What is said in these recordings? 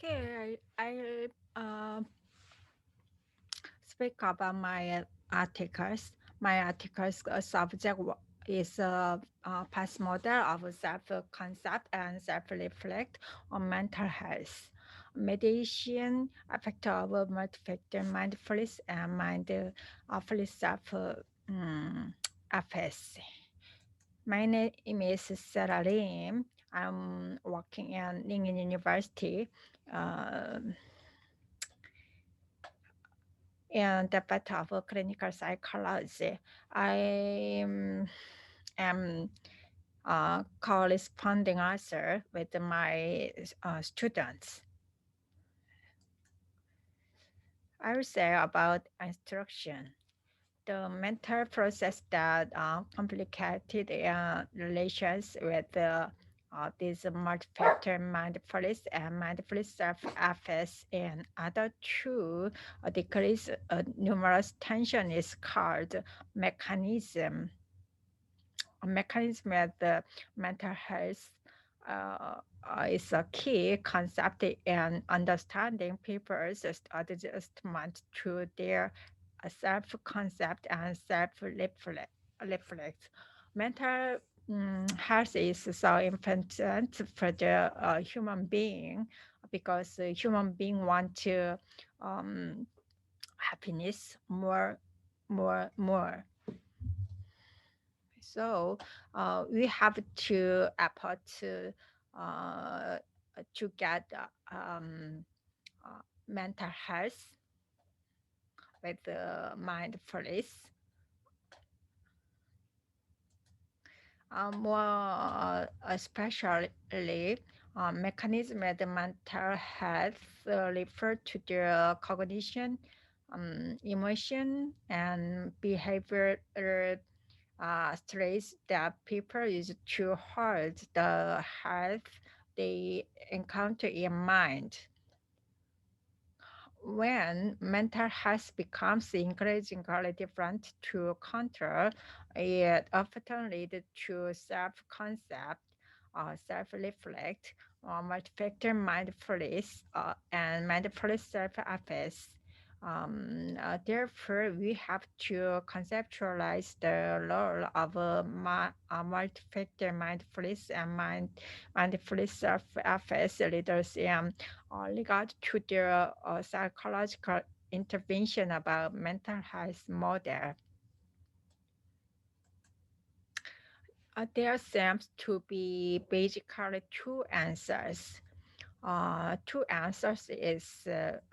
Okay, I speak about my articles. My articles subject is past model of self-concept and self-reflect on mental health. Mediation, effect of multi-factor mindfulness and mindfulness self-efficacy. My name is SelaLim. I'm working in Ningen University. Uh, and the Department of Clinical Psychology. I am corresponding author with my students. I will say about instruction. The mental process that complicated relations with these multi-factor mindfulness and mindfulness self-efficacy and other two decrease numerous tension is called mechanism. A mechanism of the mental health is a key concept in understanding people's adjustment to their self-concept and self-reflect. Mental health is so important for the human being because the human being want to um, happiness more. So we have to effort uh, to get mental health with mindfulness. More especially, mechanism of the mental health refer to the cognition, emotion, and behavior stress that people use to hold the health they encounter in mind. When mental health becomes increasingly different to control, it often leads to self-concept, self-reflect, multi-factor mindfulness, and mindfulness self-awareness. Therefore, we have to conceptualize the role of multi-factor mindfulness and mindfulness self-awareness leaders in regard to their psychological intervention about mental health model. There seems to be basically two answers. Two answers is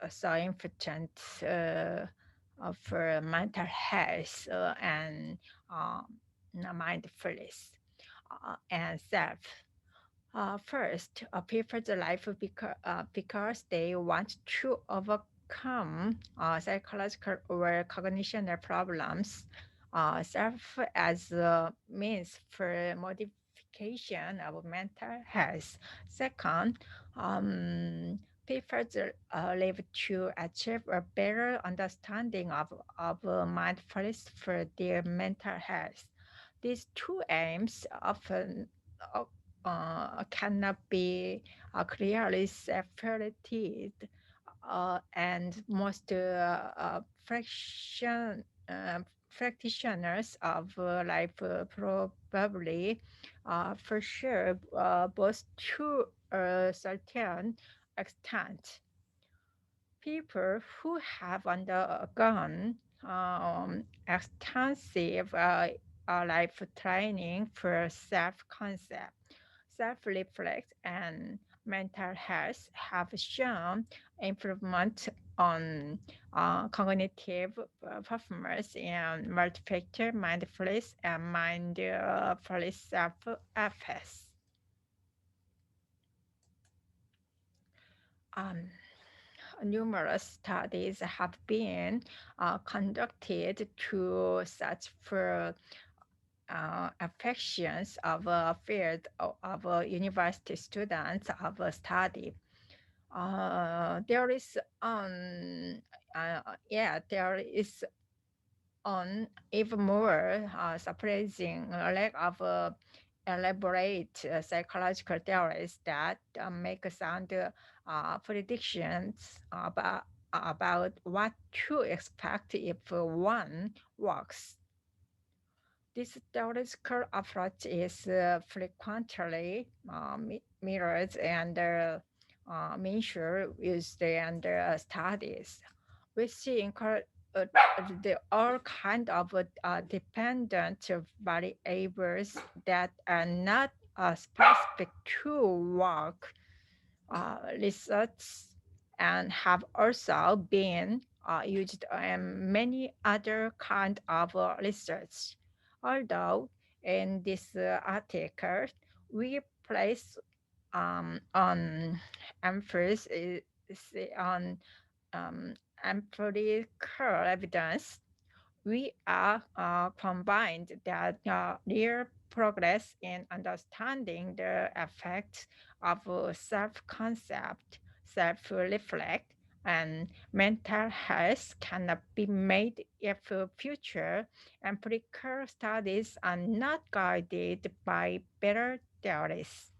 so important for mental health and mindfulness and self. First, people the life because they want to overcome psychological or cognition problems. Self as a means for modification of mental health. Second, people live to achieve a better understanding of mindfulness for their mental health. These two aims often cannot be clearly separated, and most practitioners of life probably, for sure, both to a certain extent. People who have undergone extensive life training for self-concept, self-reflect, and mental health have shown improvement on cognitive performance in multi-factor mindfulness and mindfulness self-efficacy. Um, Numerous studies have been conducted to search for affections of a field of university students of a study. There is there is on even more surprising lack of elaborate psychological theories that make sound predictions about what to expect if one walks. This theoretical approach is frequently mirrored and measured used in studies. We see uh, all kind of dependent variables that are not specific to work research and have also been used in many other kind of research. Although in this article, we place on emphasis on um, empirical evidence, we are combined that real progress in understanding the effects of self-concept, self-reflect, and mental health cannot be made if future empirical studies are not guided by better theories.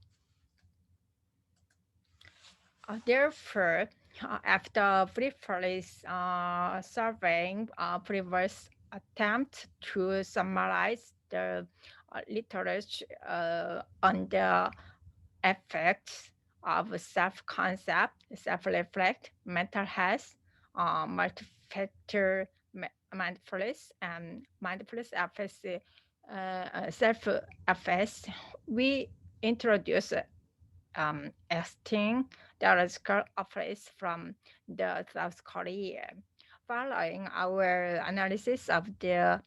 Therefore, after briefly surveying previous attempts to summarize the literature on the effects of self-concept, self-reflect, mental health, multi-factor mindfulness, and mindfulness self-affects, we introduce Esting theoretical approach from the South Korea. Following our analysis of the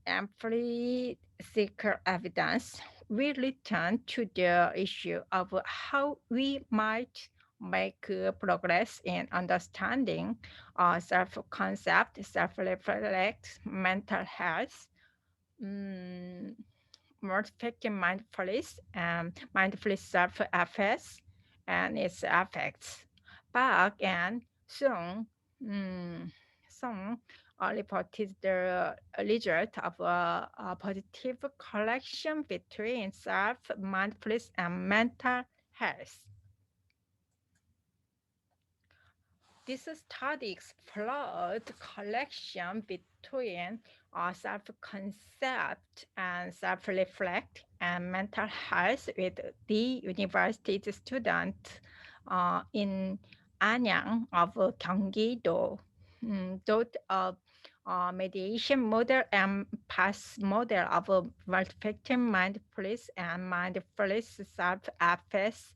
empirical evidence, we return to the issue of how we might make progress in understanding self-concept, self-reflect, mental health, mm, multiplicative mindfulness and mindfulness self-affects and its effects. Park and Song reported the result of a positive correlation between self-mindfulness and mental health. This study explored the connection between self-concept and self-reflect and mental health with the university student in Anyang of Gyeonggi-do. Both a mediation model and past model of multiplicative mindfulness and mindfulness self-affects.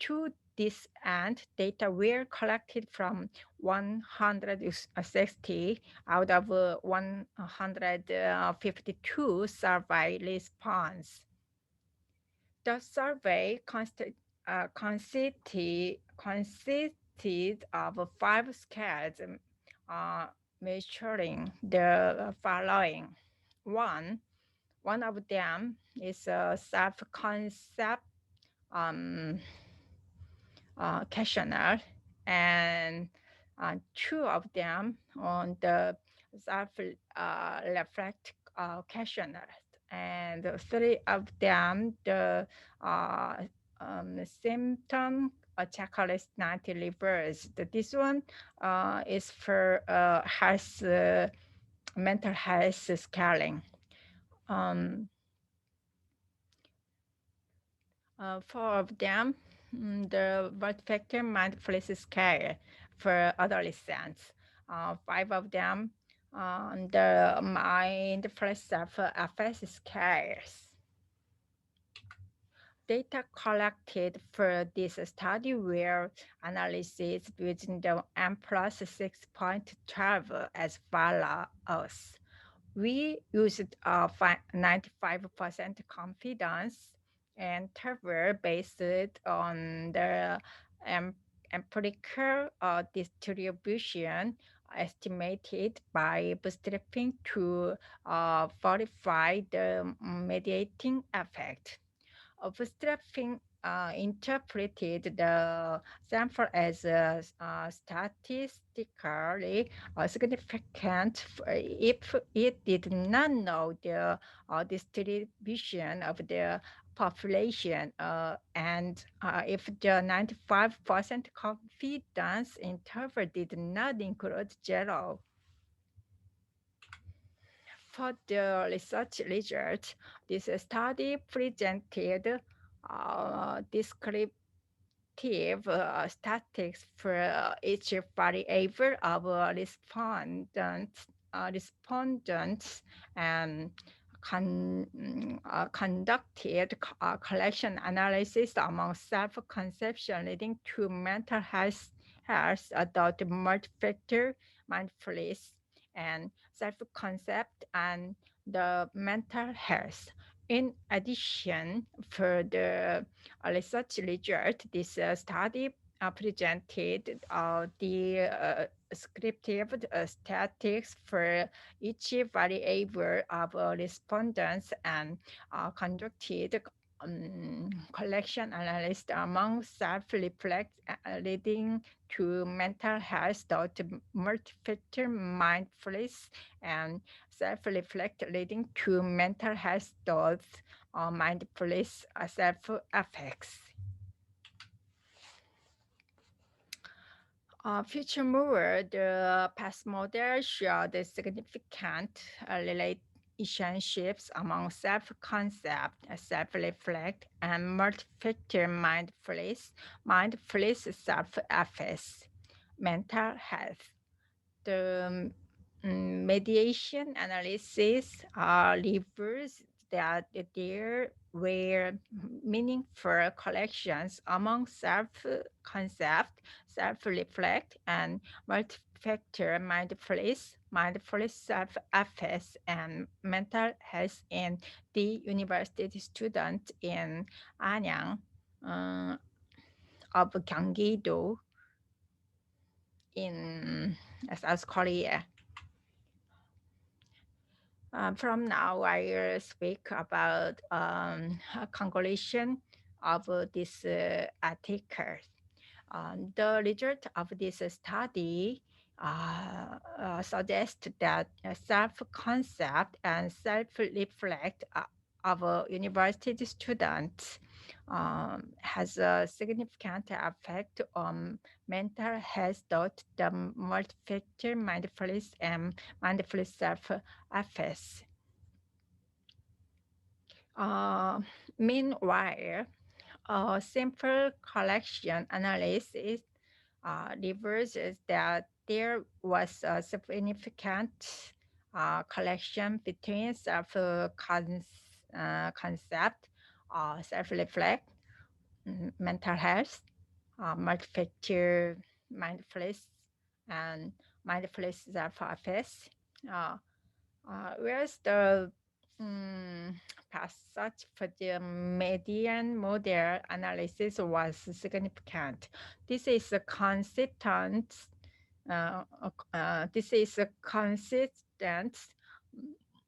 To this end, data were collected from 160 out of 152 survey response. The survey consisted of 5 scales uh, measuring the following. One of them is a self-concept um, questionnaire, and two of them on the self-reflect questionnaire, and three of them the uh, symptom checklist 90 reverse. This one is for health, mental health scaling. Um, Four of them, the multi-factor mindfulness scale for adolescents. Five of them, the mindfulness self-affect scales. Data collected for this study were analyzed using the M plus 6.12 as follows. We used 95% confidence interval based on the empirical distribution estimated by bootstrapping to verify the mediating effect. Bootstrapping interpreted the sample as statistically significant if it did not know the distribution of the population and if the 95% confidence interval did not include zero. For the research result, this study presented descriptive statistics for each variable of respondents and conducted collection analysis among self-conception leading to mental health adult multi-factor mindfulness and self-concept and the mental health. In addition, for the research result, this study presented the descriptive statistics for each variable of respondents and conducted collection analysis among self-reflect leading to mental health dot multi-factor mindfulness and self-reflect leading to mental health dot mindfulness self-effects. Furthermore, the past model showed significant relationships among self-concept, self-reflect, and multi-factor mindfulness self-efficacy, mental health. The mediation analysis reveals that there were meaningful collections among self-concept, self-reflect, and multi-factor mindfulness self-efficacy, and mental health in the university student in Anyang of Gyeonggi-do in South Korea. From now, I will speak about a conclusion of this article. The result of this study suggests that self-concept and self-reflect of university students has a significant effect on mental health, the multi-factor mindfulness and mindfulness self-efficacy. Meanwhile, a simple collection analysis reveals that there was a significant collection between self-concept, self-reflect, mental health, multi-factor mindfulness, and mindfulness self-efficacy. Whereas the passage for the median model analysis was significant. This is a consistent. This is a consistent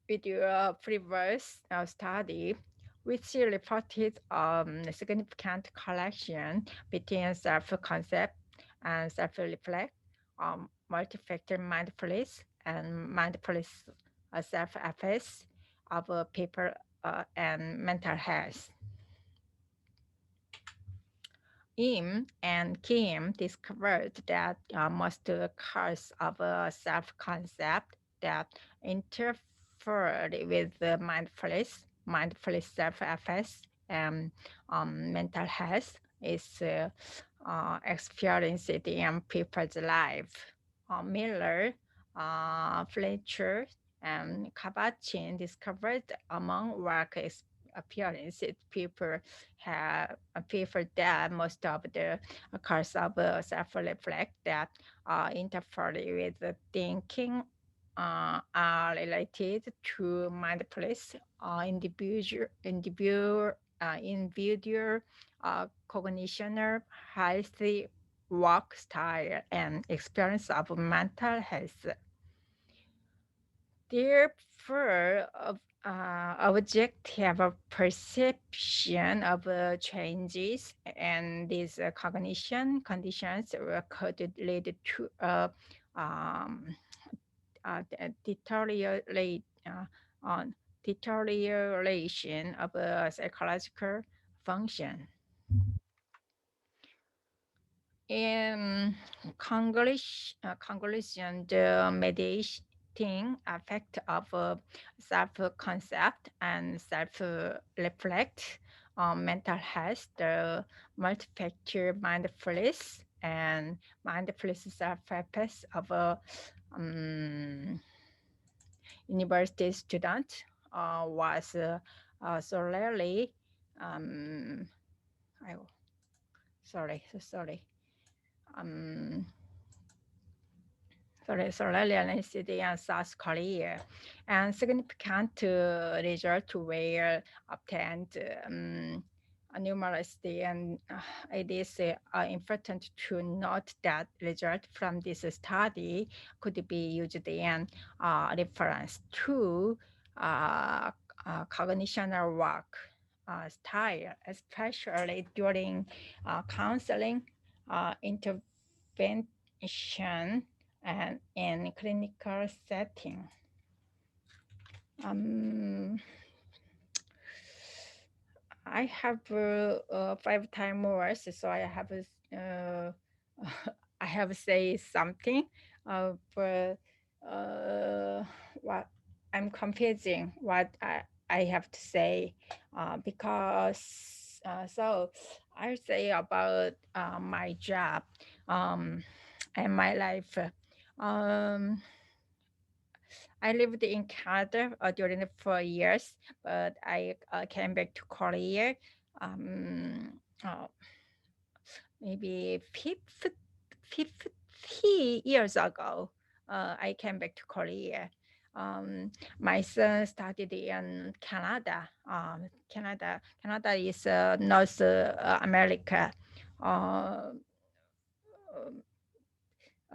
with your previous study, which reported a significant collection between self-concept and self-reflect, multi-factor mindfulness, and mindfulness self-efficacy of people and mental health. Im and Kim discovered that most cause of self-concept that interfere with the mindfulness self-efficacy, and mental health is experienced in people's life. Miller, Fletcher, and Kabat-Zinn discovered among work appearances people that most of the cause of self-reflect that interfere with the thinking are related to mindfulness, individual cognition, healthy work style, and experience of mental health. Therefore, objective perception of changes and these cognition conditions could lead to um, deteriorate, on deterioration of psychological function. In conclusion, the mediating effect of self-concept and self-reflect on mental health, the multi-factor mindfulness and mindfulness self-purpose of a um, university student was so rarely um, I, sorry. Um, Australia, City, and South Korea, and significant results were obtained numerously, and it is important to note that results from this study could be used in reference to uh, cognitional work style, especially during counseling intervention and in clinical setting. Um, I have 5 time more, so I have I have say something, but what I'm confusing what I have to say because so I say about my job and my life. Um, I lived in Canada during the 4 years, but I came back to Korea um, uh, maybe 50 years ago. I came back to Korea. My son studied in Canada. Canada is North America.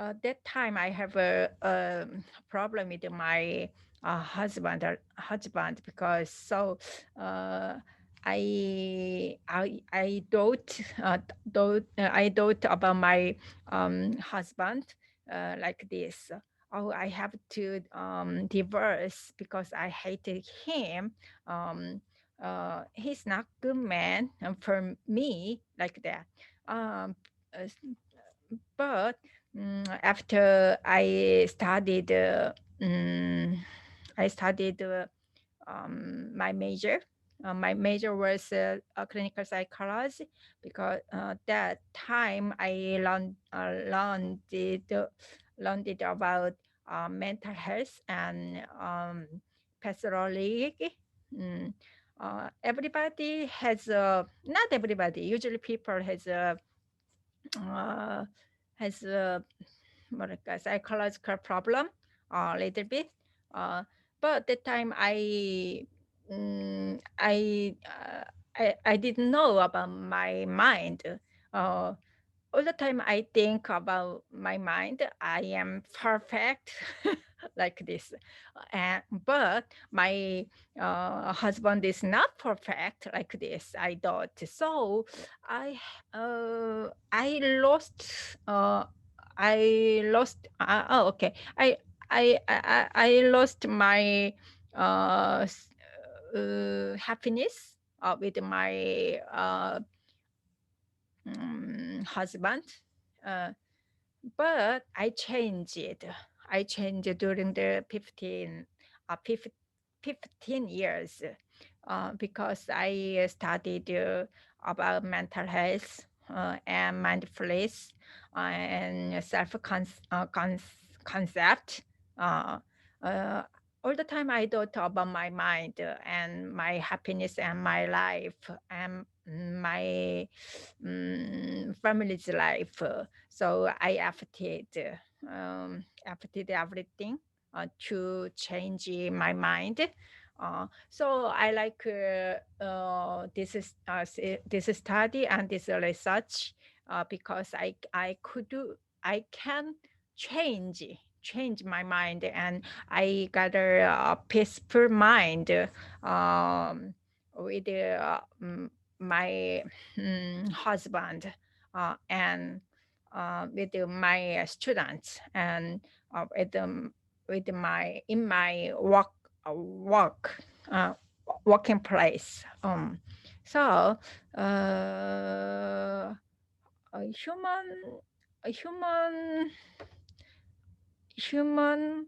Uh, that time I have a problem with my husband because uh, I I thought about my husband like this. Oh, I have to divorce because I hated him. Um, he's not good man for me like that. Um, uh, but after mm, I studied my major. My major was clinical psychology because that time I learned it about mental health and pathology. Mm, everybody has not everybody. Usually people uh, has a like a psychological problem a little bit. Uh, but at the time mm, I, uh, I didn't know about my mind. Uh, all the time I think about my mind, I am perfect like this. But my husband is not perfect like this, I thought. So I I lost oh okay. I lost my happiness with my husband. Uh, but I changed it. I changed during the 15 years because I studied about mental health and mindfulness and concept. Uh, uh, all the time I thought about my mind and my happiness and my life and my family's life. So I affected everything to change my mind. So I like this study and this research because I can change. change my mind, and I got a peaceful mind with my husband and with my students, and with my in my work uh, working place. So a human human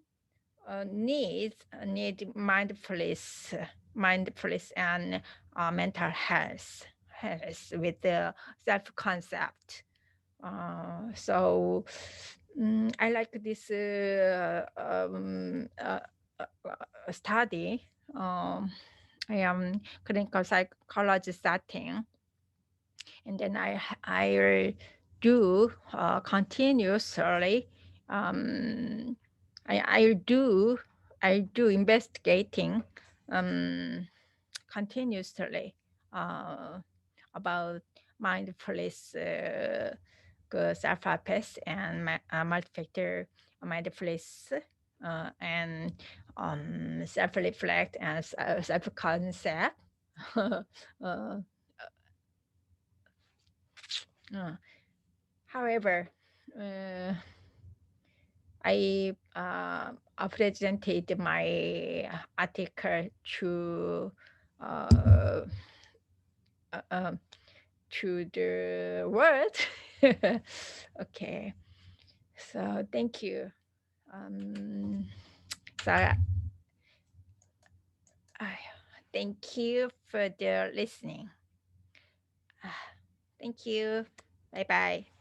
need mindfulness and mental health with the self concept. So I like this study. I am clinical psychology setting, and then I do continuously. Um, I do investigating um, continuously uh, about mindfulness, self-paced and multi-factor mindfulness, and self-reflect and self-concept. uh, uh, However, uh, I presented my article uh, uh, um, to the world. Okay, so thank you. Um, so thank you for the listening. Thank you. Bye bye.